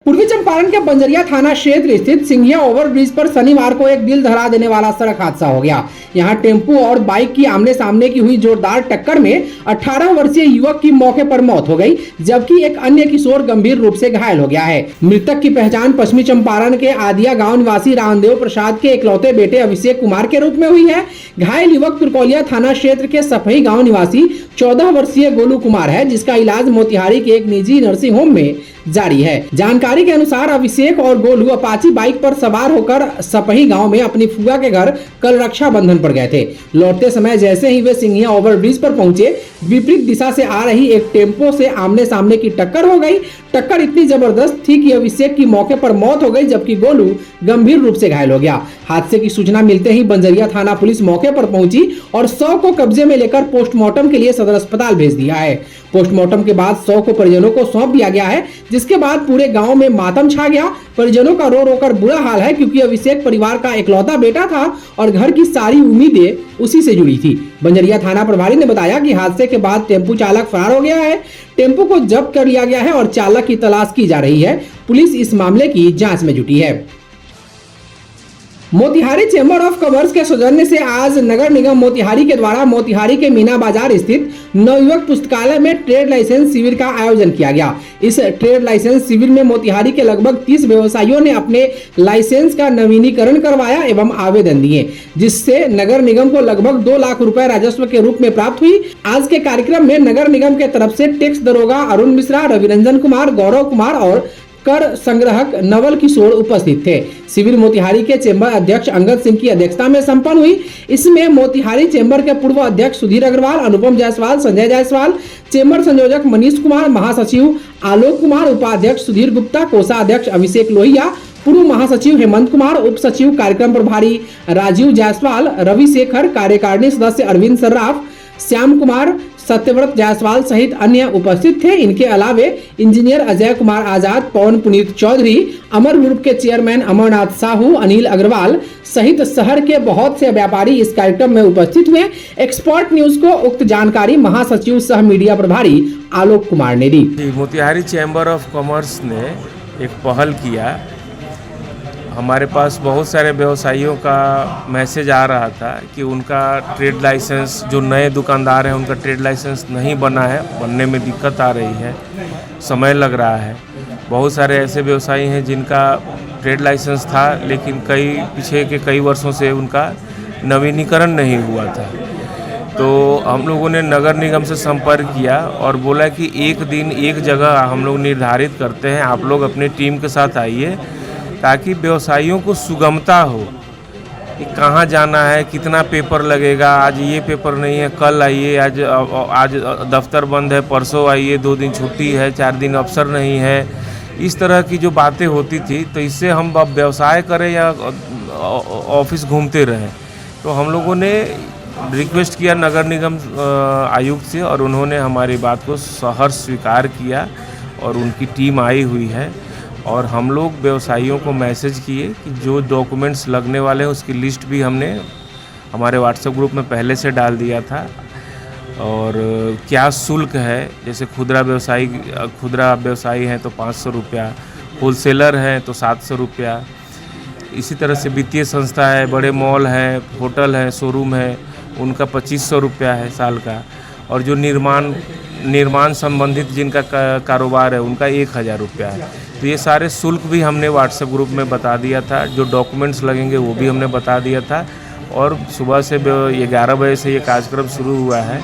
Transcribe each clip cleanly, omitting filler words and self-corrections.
पूर्वी चंपारण के बंजरिया थाना क्षेत्र स्थित सिंघिया ओवरब्रिज पर शनिवार को एक दिल दहला देने वाला सड़क हादसा हो गया। यहां टेम्पो और बाइक की आमने सामने की हुई जोरदार टक्कर में 18 वर्षीय युवक की मौके पर मौत हो गई, जबकि एक अन्य किशोर गंभीर रूप से घायल हो गया है। मृतक की पहचान पश्चिमी चंपारण के आदिया गाँव निवासी रामदेव प्रसाद के इकलौते बेटे अभिषेक कुमार के रूप में हुई है। घायल युवक तुरकौलिया थाना क्षेत्र के सफई गाँव निवासी 14 वर्षीय गोलू कुमार है, जिसका इलाज मोतिहारी के एक निजी नर्सिंग होम में जारी है। जानकारी के अनुसार अभिषेक और गोलू अपाची बाइक पर सवार होकर सपही गांव में अपनी फुआ के घर कल रक्षाबंधन पर गए थे। लौटते समय जैसे ही वे सिंघिया ओवरब्रिज पर पहुंचे, विपरीत दिशा से आ रही एक टेम्पो से आमने सामने की टक्कर हो गई। टक्कर इतनी जबरदस्त थी कि अभिषेक की मौके पर मौत हो गई, जबकि गोलू गंभीर रूप से घायल हो गया। हादसे की सूचना मिलते ही बंजरिया थाना पुलिस मौके पर पहुंची और शव को कब्जे में लेकर पोस्टमार्टम के लिए सदर अस्पताल भेज दिया है। पोस्टमार्टम के बाद शव को परिजनों को सौंप दिया गया है, जिसके बाद पूरे गांव में मातम छा गया। परिजनों का रो रो कर बुरा हाल है, क्योंकि अभिषेक परिवार का इकलौता बेटा था और घर की सारी उम्मीदें उसी से जुड़ी थी। बंजरिया थाना प्रभारी ने बताया कि हादसे के बाद टेम्पो चालक फरार हो गया है। टेम्पो को जब्त कर लिया गया है और चालक की तलाश की जा रही है। पुलिस इस मामले की जांच में जुटी है। मोतिहारी चैम्बर ऑफ कॉमर्स के सौजन्य से आज नगर निगम मोतिहारी के द्वारा मोतिहारी के मीना बाजार स्थित नवयुवक पुस्तकालय में ट्रेड लाइसेंस शिविर का आयोजन किया गया। इस ट्रेड लाइसेंस शिविर में मोतिहारी के लगभग 30 व्यवसायियों ने अपने लाइसेंस का नवीनीकरण करवाया एवं आवेदन दिए, जिससे नगर निगम को लगभग 2 लाख रुपए राजस्व के रूप में प्राप्त हुई। आज के कार्यक्रम में नगर निगम के तरफ से टैक्स दरोगा अरुण मिश्रा, रविरंजन कुमार, गौरव कुमार और कर संग्रहक नवल किशोर उपस्थित थे। शिविर मोतिहारी के चेंबर अध्यक्ष अंगद सिंह की अध्यक्षता में संपन्न हुई। इसमें मोतिहारी चेंबर के पूर्व अध्यक्ष सुधीर अग्रवाल, अनुपम जायसवाल, संजय जायसवाल, चेंबर संयोजक मनीष कुमार, महासचिव आलोक कुमार, उपाध्यक्ष सुधीर गुप्ता, कोषाध्यक्ष अभिषेक लोहिया, पूर्व महासचिव हेमंत कुमार, उप सचिव कार्यक्रम प्रभारी राजीव जायसवाल, रवि शेखर, कार्यकारिणी सदस्य अरविंद सर्राफ, श्याम कुमार, सत्यव्रत जायसवाल सहित अन्य उपस्थित थे। इनके अलावे इंजीनियर अजय कुमार आजाद, पवन पुनीत चौधरी, अमर ग्रुप के चेयरमैन अमरनाथ साहू, अनिल अग्रवाल सहित शहर के बहुत से व्यापारी इस कार्यक्रम में उपस्थित हुए। एक्सपर्ट न्यूज को उक्त जानकारी महासचिव सह मीडिया प्रभारी आलोक कुमार ने दी। मोतिहारी चैम्बर ऑफ कॉमर्स ने एक पहल किया। हमारे पास बहुत सारे व्यवसायियों का मैसेज आ रहा था कि उनका ट्रेड लाइसेंस, जो नए दुकानदार हैं उनका ट्रेड लाइसेंस नहीं बना है, बनने में दिक्कत आ रही है, समय लग रहा है। बहुत सारे ऐसे व्यवसायी हैं जिनका ट्रेड लाइसेंस था, लेकिन पीछे के कई वर्षों से उनका नवीनीकरण नहीं हुआ था। तो हम लोगों ने नगर निगम से संपर्क किया और बोला कि एक दिन एक जगह हम लोग निर्धारित करते हैं, आप लोग अपनी टीम के साथ आइए, ताकि व्यवसायियों को सुगमता हो कि कहाँ जाना है, कितना पेपर लगेगा, आज ये पेपर नहीं है कल आइए, आज दफ्तर बंद है परसों आइए, 2 दिन छुट्टी है, 4 दिन अवसर नहीं है। इस तरह की जो बातें होती थी, तो इससे हम अब व्यवसाय करें या ऑफिस घूमते रहें। तो हम लोगों ने रिक्वेस्ट किया नगर निगम आयुक्त से और उन्होंने हमारी बात को सहर्ष स्वीकार किया और उनकी टीम आई हुई है। और हम लोग व्यवसायियों को मैसेज किए कि जो डॉक्यूमेंट्स लगने वाले हैं उसकी लिस्ट भी हमने हमारे व्हाट्सएप ग्रुप में पहले से डाल दिया था। और क्या शुल्क है, जैसे खुदरा व्यवसायी हैं तो 500 रुपया, होलसेलर हैं तो 700 रुपया, इसी तरह से वित्तीय संस्था है, बड़े मॉल हैं, होटल हैं, शोरूम है, उनका 2500 रुपया है साल का। और जो निर्माण संबंधित जिनका कारोबार है उनका 1000 रुपया है। तो ये सारे शुल्क भी हमने व्हाट्सएप ग्रुप में बता दिया था। जो डॉक्यूमेंट्स लगेंगे वो भी हमने बता दिया था। और सुबह से 11 बजे से ये कार्यक्रम शुरू हुआ है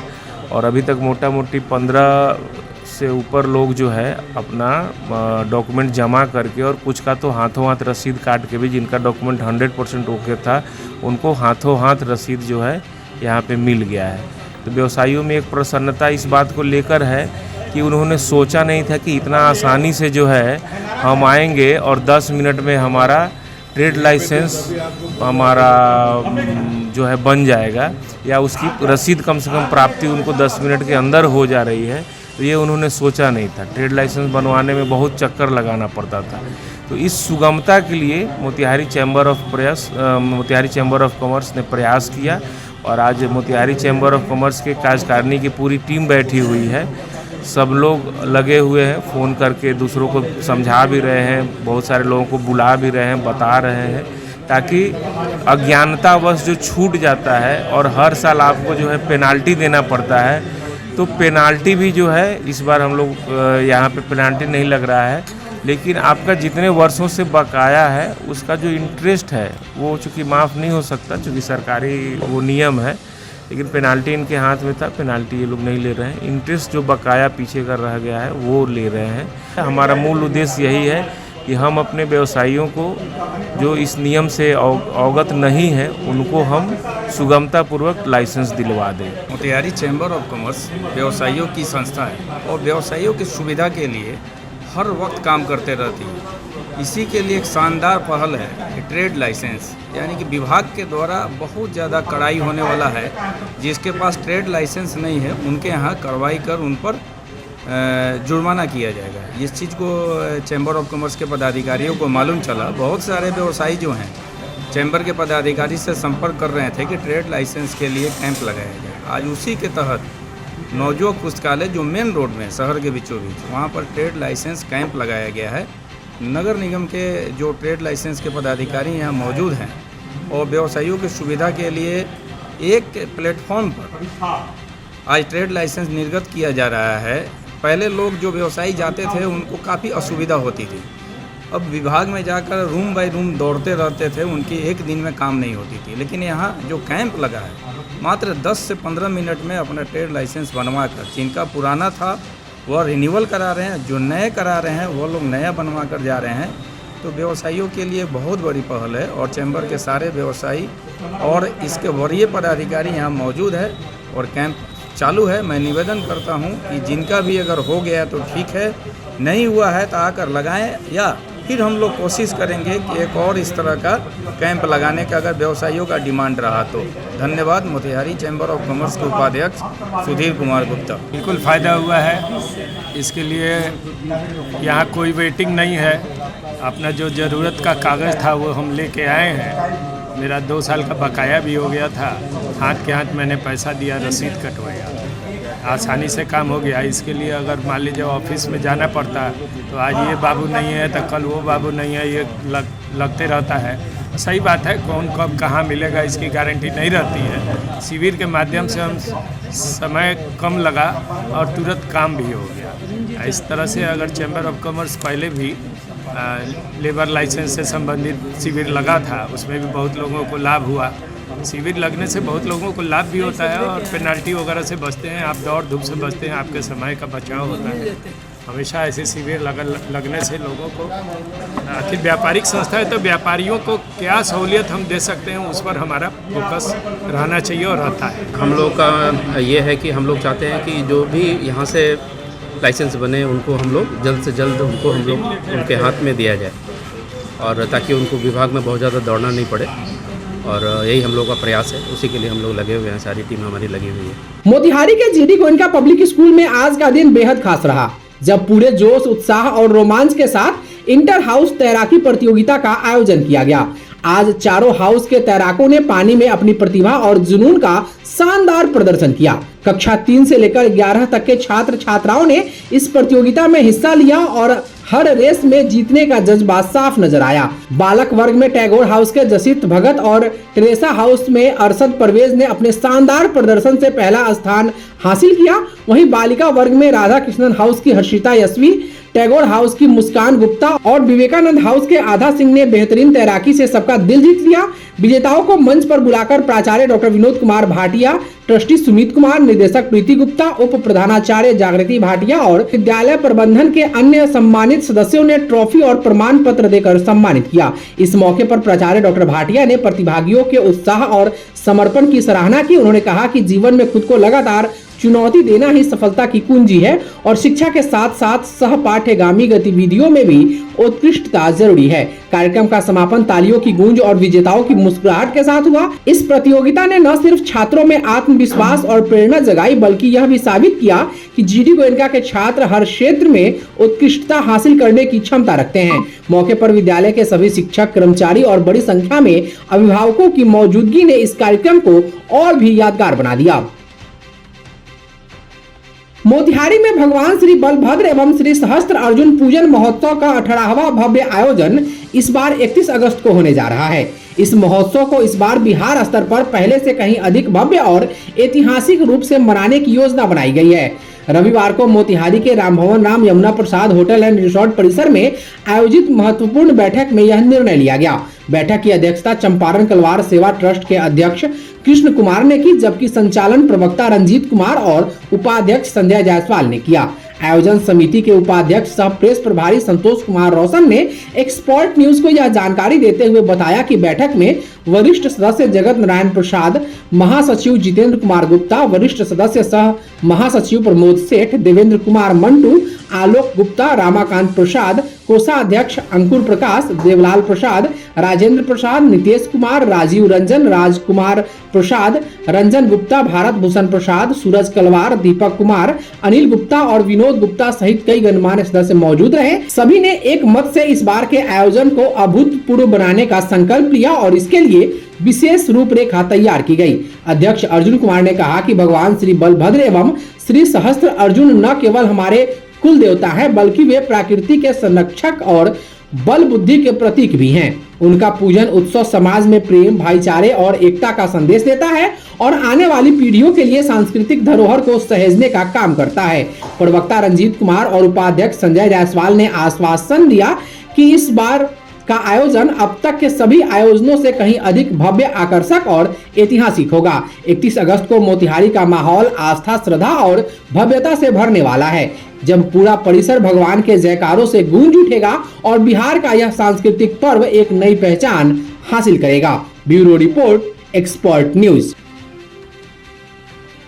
और अभी तक मोटा मोटी 15 से ऊपर लोग जो है अपना डॉक्यूमेंट जमा करके, और कुछ का तो हाथों हाथ रसीद काट के भी, जिनका डॉक्यूमेंट 100% ओके था, उनको हाथों हाथ रसीद जो है यहाँ पे मिल गया है। तो व्यवसायियों में एक प्रसन्नता इस बात को लेकर है कि उन्होंने सोचा नहीं था कि इतना आसानी से जो है हम आएंगे और 10 मिनट में हमारा ट्रेड लाइसेंस हमारा जो है बन जाएगा, या उसकी रसीद कम से कम प्राप्ति उनको 10 मिनट के अंदर हो जा रही है। तो ये उन्होंने सोचा नहीं था। ट्रेड लाइसेंस बनवाने में बहुत चक्कर लगाना पड़ता था। तो इस सुगमता के लिए मोतिहारी चैम्बर ऑफ कॉमर्स ने प्रयास किया और आज मोतिहारी चैम्बर ऑफ कॉमर्स के कार्यकारिणी की पूरी टीम बैठी हुई है। सब लोग लगे हुए हैं, फ़ोन करके दूसरों को समझा भी रहे हैं, बहुत सारे लोगों को बुला भी रहे हैं, बता रहे हैं, ताकि अज्ञानतावश जो छूट जाता है और हर साल आपको जो है पेनाल्टी देना पड़ता है, तो पेनाल्टी भी जो है इस बार हम लोग यहाँ पे पेनाल्टी नहीं लग रहा है, लेकिन आपका जितने वर्षों से बकाया है उसका जो इंटरेस्ट है वो चूँकि माफ़ नहीं हो सकता, चूँकि सरकारी वो नियम है, लेकिन पेनाल्टी इनके हाथ में था, पेनाल्टी ये लोग नहीं ले रहे हैं। इंटरेस्ट जो बकाया पीछे का रह गया है वो ले रहे हैं। हमारा मूल उद्देश्य यही है कि हम अपने व्यवसायियों को जो इस नियम से अवगत नहीं है उनको हम सुगमतापूर्वक लाइसेंस दिलवा दें। मोतिहारी चैम्बर ऑफ कॉमर्स व्यवसायियों की संस्था है और व्यवसायियों की सुविधा के लिए हर वक्त काम करते रहती है। इसी के लिए एक शानदार पहल है कि ट्रेड लाइसेंस, यानी कि विभाग के द्वारा बहुत ज़्यादा कड़ाई होने वाला है। जिसके पास ट्रेड लाइसेंस नहीं है उनके यहाँ कार्रवाई कर उन पर जुर्माना किया जाएगा। इस चीज़ को चैम्बर ऑफ कॉमर्स के पदाधिकारियों को मालूम चला। बहुत सारे व्यवसायी जो हैं चैम्बर के पदाधिकारी से संपर्क कर रहे थे कि ट्रेड लाइसेंस के लिए कैंप लगाया जाए। आज उसी के तहत नवयुवक पुस्तकालय जो मेन रोड में शहर के बीचों बीच वहाँ पर ट्रेड लाइसेंस कैंप लगाया गया है। नगर निगम के जो ट्रेड लाइसेंस के पदाधिकारी यहाँ मौजूद हैं और व्यवसायियों की सुविधा के लिए एक प्लेटफॉर्म पर आज ट्रेड लाइसेंस निर्गत किया जा रहा है। पहले लोग जो व्यवसायी जाते थे उनको काफ़ी असुविधा होती थी। अब विभाग में जाकर रूम बाय रूम दौड़ते रहते थे, उनकी एक दिन में काम नहीं होती थी। लेकिन यहाँ जो कैंप लगा है मात्र 10 से 15 मिनट में अपना ट्रेड लाइसेंस बनवा कर, जिनका पुराना था वह रिन्यूअल करा रहे हैं, जो नए करा रहे हैं वो लोग नया बनवा कर जा रहे हैं। तो व्यवसायियों के लिए बहुत बड़ी पहल है और चैम्बर के सारे व्यवसायी और इसके वरीय पदाधिकारी यहाँ मौजूद है और कैंप चालू है। मैं निवेदन करता हूँ कि जिनका भी अगर हो गया तो ठीक है, नहीं हुआ है तो आकर लगाएं, या फिर हम लोग कोशिश करेंगे कि एक और इस तरह का कैंप लगाने का अगर व्यवसायियों का डिमांड रहा तो। धन्यवाद। मोतिहारी चैम्बर ऑफ कॉमर्स के उपाध्यक्ष सुधीर कुमार गुप्ता। बिल्कुल फ़ायदा हुआ है, इसके लिए यहाँ कोई वेटिंग नहीं है। अपना जो ज़रूरत का कागज़ था वो हम लेके आए हैं। मेरा 2 साल का बकाया भी हो गया था, हाथ के हाथ मैंने पैसा दिया, रसीद कटवाया, आसानी से काम हो गया। इसके लिए अगर मान लीजिए ऑफिस में जाना पड़ता तो आज ये बाबू नहीं है तो कल वो बाबू नहीं है, ये लगते रहता है। सही बात है, कौन कब कहाँ मिलेगा इसकी गारंटी नहीं रहती है। शिविर के माध्यम से हम समय कम लगा और तुरंत काम भी हो गया। इस तरह से अगर चैम्बर ऑफ कॉमर्स पहले भी लेबर लाइसेंस से संबंधित शिविर लगा था, उसमें भी बहुत लोगों को लाभ हुआ। शिविर लगने से बहुत लोगों को लाभ भी होता है और पेनल्टी वगैरह से बचते हैं, आप दौड़ धूप से बचते हैं, आपके समय का बचाव होता है। हमेशा ऐसे शिविर लगने से लोगों को, आखिर व्यापारिक संस्था है तो व्यापारियों को क्या सहूलियत हम दे सकते हैं उस पर हमारा फोकस रहना चाहिए और रहता है। हम लोग का ये है कि हम लोग चाहते हैं कि जो भी यहाँ से लाइसेंस बने उनको हम लोग जल्द से जल्द उनको हम लोग उनके हाथ में दिया जाए, और ताकि उनको विभाग में बहुत ज़्यादा दौड़ना नहीं पड़े, और यही हम लोग का प्रयास है। उसी के लिए हम लोग लगे हुए हैं, सारी टीम हमारी लगी हुई है। मोतिहारी के जीडी गोयनका पब्लिक स्कूल में आज का दिन बेहद खास रहा, जब पूरे जोश, उत्साह और रोमांच के साथ इंटर हाउस तैराकी प्रतियोगिता का आयोजन किया गया। आज चारों हाउस के तैराकों ने पानी में अपनी प्रतिभा और जुनून का शानदार प्रदर्शन किया। कक्षा 3 से लेकर 11 तक के छात्र छात्राओं ने इस प्रतियोगिता में हिस्सा लिया और हर रेस में जीतने का जज्बा साफ नजर आया। बालक वर्ग में टैगोर हाउस के जसित भगत और टेरेसा हाउस में अरशद परवेज ने अपने शानदार प्रदर्शन से पहला स्थान हासिल किया। वहीं बालिका वर्ग में राधा कृष्णन हाउस की हर्षिता यशवी, टैगोर हाउस की मुस्कान गुप्ता और विवेकानंद हाउस के आधा सिंह ने बेहतरीन तैराकी से सबका दिल जीत लिया। विजेताओं को मंच पर बुलाकर प्राचार्य डॉक्टर विनोद कुमार भाटिया, ट्रस्टी सुमित कुमार, निदेशक प्रीति गुप्ता, उप प्रधानाचार्य जागृति भाटिया और विद्यालय प्रबंधन के अन्य सम्मानित सदस्यों ने ट्रॉफी और प्रमाण पत्र देकर सम्मानित किया। इस मौके पर प्राचार्य डॉक्टर भाटिया ने प्रतिभागियों के उत्साह और समर्पण की सराहना की। उन्होंने कहा कि जीवन में खुद को लगातार चुनौती देना ही सफलता की कुंजी है और शिक्षा के साथ साथ सहपाठ्यगामी गतिविधियों में भी उत्कृष्टता जरूरी है। कार्यक्रम का समापन तालियों की गूंज और विजेताओं की मुस्कुराहट के साथ हुआ। इस प्रतियोगिता ने न सिर्फ छात्रों में आत्मविश्वास और प्रेरणा जगाई, बल्कि यह भी साबित किया कि जीडी गोयनका के छात्र हर क्षेत्र में उत्कृष्टता हासिल करने की क्षमता रखते हैं। मौके पर विद्यालय के सभी शिक्षक, कर्मचारी और बड़ी संख्या में अभिभावकों की मौजूदगी ने इस कार्यक्रम को और भी यादगार बना दिया। मोतिहारी में भगवान श्री बलभद्र एवं श्री सहस्त्र अर्जुन पूजन महोत्सव का 18वां भव्य आयोजन इस बार 31 अगस्त को होने जा रहा है। इस महोत्सव को इस बार बिहार स्तर पर पहले से कहीं अधिक भव्य और ऐतिहासिक रूप से मनाने की योजना बनाई गई है। रविवार को मोतिहारी के Rambhawan Ram Yamuna Prasad hotel and resort परिसर में आयोजित महत्वपूर्ण बैठक में यह निर्णय लिया गया। बैठक की अध्यक्षता चंपारण कलवार सेवा ट्रस्ट के अध्यक्ष कृष्ण कुमार ने की, जबकि संचालन प्रवक्ता रंजीत कुमार और उपाध्यक्ष संजय जायसवाल ने किया। आयोजन समिति के उपाध्यक्ष सह प्रेस प्रभारी संतोष कुमार रोशन ने एक्सपर्ट न्यूज को यह जानकारी देते हुए बताया कि बैठक में वरिष्ठ सदस्य जगत नारायण प्रसाद, महासचिव जितेंद्र कुमार गुप्ता, वरिष्ठ सदस्य सह महासचिव प्रमोद सेठ, देवेंद्र कुमार मंटू, आलोक गुप्ता, रामाकांत प्रसाद, कोषाध्यक्ष अंकुर प्रकाश, देवलाल प्रसाद, राजेंद्र प्रसाद, नितेश कुमार, राजीव रंजन, राजकुमार प्रसाद, रंजन गुप्ता, भारत भूषण प्रसाद, सूरज कलवार, दीपक कुमार, अनिल गुप्ता और विनोद गुप्ता सहित कई गणमान्य सदस्य मौजूद रहे। सभी ने एक मत से इस बार के आयोजन को अभूतपूर्व बनाने का संकल्प लिया और इसके लिए विशेष रूपरेखा तैयार की गई। अध्यक्ष अर्जुन कुमार ने कहा कि भगवान श्री बलभद्र एवं श्री सहस्त्र अर्जुन न केवल हमारे कुल देवता है, बल्कि वे प्रकृति के संरक्षक और बल बुद्धि के प्रतीक भी हैं। उनका पूजन उत्सव समाज में प्रेम, भाईचारे और एकता का संदेश देता है और आने वाली पीढ़ियों के लिए सांस्कृतिक धरोहर को सहेजने का काम करता है। प्रवक्ता रंजीत कुमार और उपाध्यक्ष संजय जायसवाल ने आश्वासन दिया कि इस बार का आयोजन अब तक के सभी आयोजनों से कहीं अधिक भव्य, आकर्षक और ऐतिहासिक होगा। 31 अगस्त को मोतिहारी का माहौल आस्था, श्रद्धा और भव्यता से भरने वाला है, जब पूरा परिसर भगवान के जयकारों से गूंज उठेगा और बिहार का यह सांस्कृतिक पर्व एक नई पहचान हासिल करेगा। Bureau report, expert news.